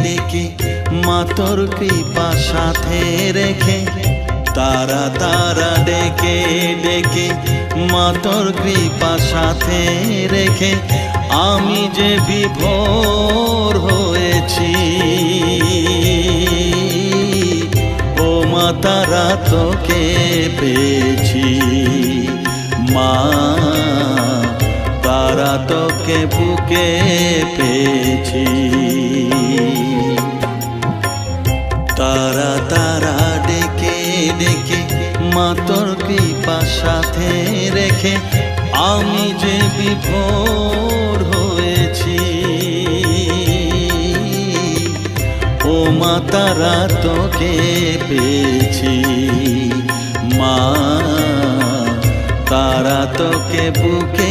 ডেকে মা তোর কৃপা সাথে রেখে, তারা তারা ডেকে ডেকে মা তোর কৃপা সাথে রেখে, আমি যে বিভোর হয়েছি। ও মা তারা তোকে পেয়েছি, মা তারা তোকে বুকে পেয়েছি। তারা তারা ডেকে ডেকে মা তোর কৃপা সাথে রেখে, আমি যে বিভোর হয়েছি। ও মা তারা তোকে পেয়েছি, মা তারা তোকে বুকে